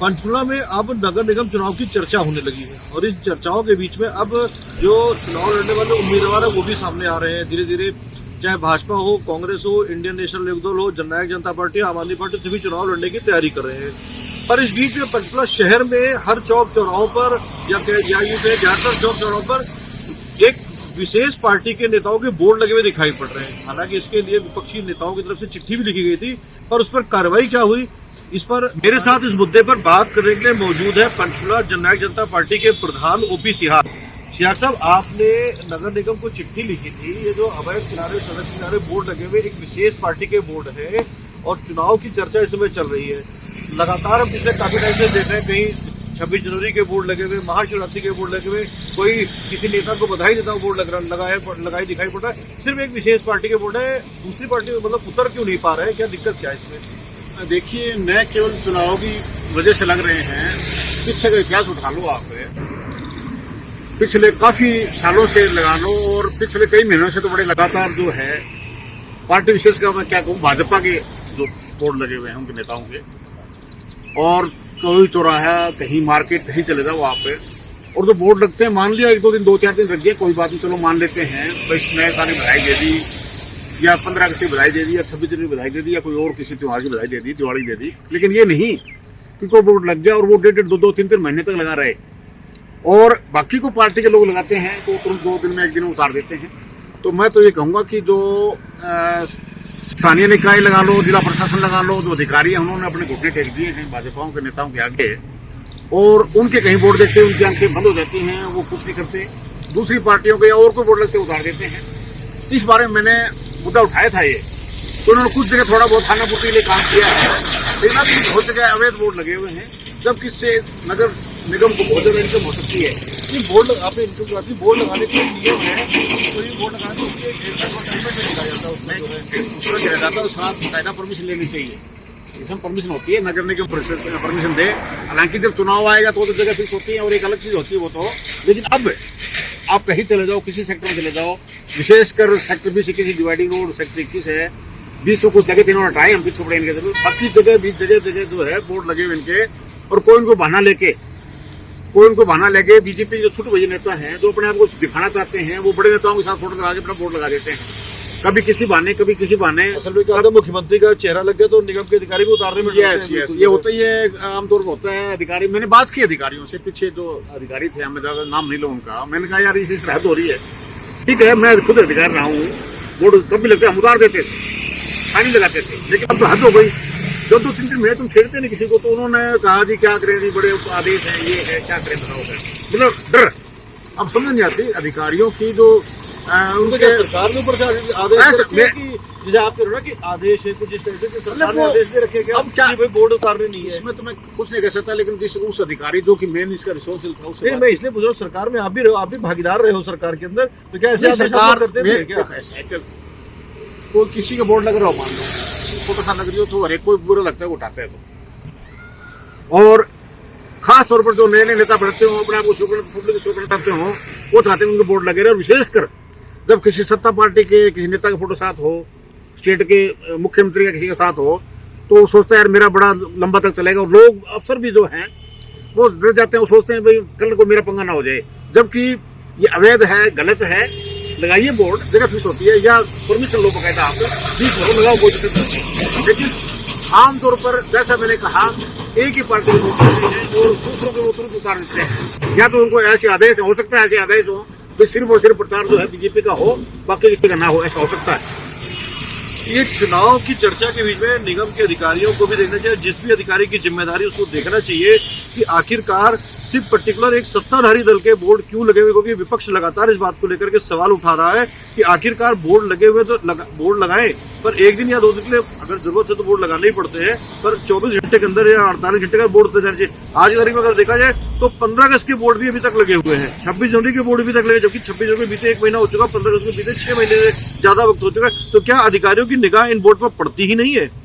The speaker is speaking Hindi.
पंचकुला में अब नगर निगम चुनाव की चर्चा होने लगी है और इन चर्चाओं के बीच में अब जो चुनाव लड़ने वाले उम्मीदवार है वो भी सामने आ रहे हैं धीरे धीरे। चाहे भाजपा हो, कांग्रेस हो, इंडियन नेशनल लोकदल हो, जननायक जनता पार्टी, आम आदमी पार्टी, सभी चुनाव लड़ने की तैयारी कर रहे हैं। पर इस बीच में पंचकुला शहर में हर चौक चौराहों पर या ज्यादातर चौक चौराहों पर एक विशेष पार्टी के नेताओं के बोर्ड लगे हुए दिखाई पड़ रहे हैं। हालांकि इसके लिए विपक्षी नेताओं की तरफ से चिट्ठी भी लिखी गई थी, पर उस पर कार्रवाई क्या हुई, इस पर मेरे साथ इस मुद्दे पर बात करने के लिए मौजूद है पंचकुला जननायक जनता पार्टी के प्रधान ओपी सिहाग। सिहाग साहब, आपने नगर निगम को चिट्ठी लिखी थी। ये जो अवैध किनारे, सड़क किनारे बोर्ड लगे हुए एक विशेष पार्टी के बोर्ड है और चुनाव की चर्चा इस समय चल रही है। लगातार हम पिछले काफी टाइम से देख रहे हैं, कहीं 26 जनवरी के बोर्ड लगे हुए, महाशिवरात्रि के बोर्ड लगे हुए, कोई किसी नेता को बधाई देता हुआ बोर्ड लगाए दिखाई पड़ रहा है। सिर्फ एक विशेष पार्टी के बोर्ड है, दूसरी पार्टी में मतलब उतर क्यों नहीं पा रहे हैं? क्या दिक्कत क्या है इसमें? देखिए, न केवल चुनाव की वजह से लग रहे हैं, पीछे का इतिहास उठा लो आप, पिछले काफी सालों से लगा लो और पिछले कई महीनों से तो बड़े लगातार जो है पार्टी विशेष का मैं क्या कहूँ, भाजपा के जो बोर्ड लगे हुए हैं उनके नेताओं के, और कोई चौराहा, कहीं मार्केट, कहीं चले जाओ वहां पे, और जो बोर्ड लगते हैं, मान लिया 1-2 दिन 2-4 दिन रख दिए, कोई बात नहीं, चलो मान लेते हैं, बस नए साल की बधाई दे दी या 15 अगस्त की बधाई दे दी या 26 जनवरी की बधाई दे दी या कोई और किसी त्योहार की बधाई दे दी, दिवाली दे दी। लेकिन ये नहीं कि कोई बोर्ड लग गया और वो 1.5-2-3 महीने तक लगा रहे, और बाकी को पार्टी के लोग लगाते हैं तो तुरंत 2 दिन में 1 दिन में उतार देते हैं। तो मैं तो ये कहूँगा कि जो स्थानीय निकाय लगा लो, जिला प्रशासन लगा लो, जो अधिकारी हैं उन्होंने अपने घुटने टेक दिए हैं भाजपाओं के नेताओं के आगे, और उनके कहीं बोर्ड देखते हैं उनकी आंखें बंद हो जाती हैं, वो कुछ नहीं करते। दूसरी पार्टियों के या और कोई बोर्ड लगते उतार देते हैं। इस बारे में मैंने मुद्दा उठाया था ये, तो उन्होंने कुछ जगह थोड़ा बहुत खाना पूर्ति के लिए काम किया है, लेकिन अभी बहुत जगह अवैध बोर्ड लगे हुए हैं, जबकि इससे नगर निगम को बहुत ज्यादा इनकम हो सकती है। ये बोर्ड आपने इनकम बोर्ड लगाने के नियम है, तो ये बोर्ड लगाने के लिए लिखा जाता है, उसमें दूसरा कह जाता है उसका बाकायदा परमिशन लेनी चाहिए। इसमें परमिशन होती है, नगर निगम परमिशन दे। हालांकि जब चुनाव आएगा तो जगह फिक्स होती है और एक अलग चीज होती है वो तो, लेकिन अब आप कहीं चले जाओ, किसी सेक्टर में चले जाओ, विशेषकर सेक्टर 20 किसी डिवाइडिंग रोड सेक्टर 21 है, 20 में कुछ जगह इन्होंने हटाए, हम पीछे पड़े इनके जरूर, बाकी जगह 20 जगह जो है बोर्ड लगे हुए इनके, और कोई उनको बहाना लेके बीजेपी जो छोटे बड़े नेता हैं जो अपने आप को दिखाना चाहते हैं, वो बड़े नेताओं के साथ फोटो लगा के अपना बोर्ड लगा देते हैं, कभी किसी बहाने कभी किसी बहाने। असल में क्या होता है, मुख्यमंत्री का चेहरा लग गया तो निगम के अधिकारी भी उतारने में यस ये होता है, ये आमतौर पर होता है। अधिकारी, मैंने बात की अधिकारियों से, पीछे जो अधिकारी थे, मैं ज्यादा नाम नहीं लो उनका, मैंने कहा यार इसी से हद हो रही है, ठीक है, मैं खुद अधिकारी रहा हूँ, बोर्ड तब भी लगता है, हम उतार देते थे, पानी लगाते थे, लेकिन अब तो हद हो गई। जब 2-3 दिन में तुम छेड़ते नहीं किसी को, तो उन्होंने कहा जी क्या करें, बड़े आदेश है, ये है, क्या करें बताओ, मतलब डर। अब समझ नहीं आती अधिकारियों की जो उनके सरकार के ऊपर आदेश जैसे आप कह रहे हो ना कि आदेश है कुछ इस तरह से, सरकार ने आदेश दे रखे हैं, अब क्या बोर्ड उतारने नहीं है, इसमें तो मैं कुछ नहीं कह सकता। लेकिन जिस उस अधिकारी जो कि मेन इसका रिसोर्स था, उससे मैं इसलिए पूछ रहा हूँ, सरकार में आप भी रहो, आप भी भागीदार रहे हो सरकार के अंदर, तो क्या ऐसे सरकार करते थे क्या? कोई किसी का बोर्ड लग रहा हो, मान लो फोटो खा लग रही हो, तो हर एक कोई बुरा लगता है, वो उठाते हैं तो। और खास तौर पर जो नए नए नेता बढ़ते हो, अपने आप को पब्लिक शोकरण करते हो, वो चाहते हैं उनके बोर्ड लगे रहे। और विशेषकर जब किसी सत्ता पार्टी के किसी नेता का फोटो साथ हो, स्टेट के मुख्यमंत्री का किसी के साथ हो, तो वो सोचता है यार मेरा बड़ा लंबा तक चलेगा, और लोग अफसर भी जो हैं वो डर जाते हैं, वो सोचते हैं भाई कल को मेरा पंगा ना हो जाए। जबकि ये अवैध है, गलत है, लगाइए बोर्ड, जगह फिक्स होती है, या परमिशन लो बकायदा, आप 20 लोग लगाओ, कोई दिक्कत नहीं है। लेकिन आमतौर पर जैसा मैंने कहा, एक ही पार्टी के लोग करते हैं और दूसरों के वो तुरंत उतार देते हैं, या तो उनको ऐसे आदेश हो सकता है, ऐसे आदेश हो तो सिर्फ और सिर्फ प्रचार जो है बीजेपी का हो, बाकी किसी का ना हो, ऐसा हो सकता है। ये चुनाव की चर्चा के बीच में निगम के अधिकारियों को भी देखना चाहिए, जिस भी अधिकारी की जिम्मेदारी उसको देखना चाहिए कि आखिरकार सिर्फ पर्टिकुलर एक सत्ताधारी दल के बोर्ड क्यों लगे हुए, क्योंकि विपक्ष लगातार इस बात को लेकर के सवाल उठा रहा है कि आखिरकार बोर्ड लगे हुए तो बोर्ड लगाएं, पर 1 दिन या 2 दिन के लिए अगर जरूरत है तो बोर्ड लगाने ही पड़ते हैं, पर 24 घंटे के अंदर या 48 घंटे का बोर्ड होता है। आज की तारीख में अगर देखा जाए तो 15 अगस्त के बोर्ड भी अभी तक लगे हुए हैं, 26 जनवरी के बोर्ड भी तक लगे, जबकि 26 जनवरी बीते 1 महीना हो चुका, 15 अगस्त में बीते 6 महीने से ज्यादा वक्त हो चुका है। तो क्या अधिकारियों की निगाह इन बोर्ड पर पड़ती ही नहीं है?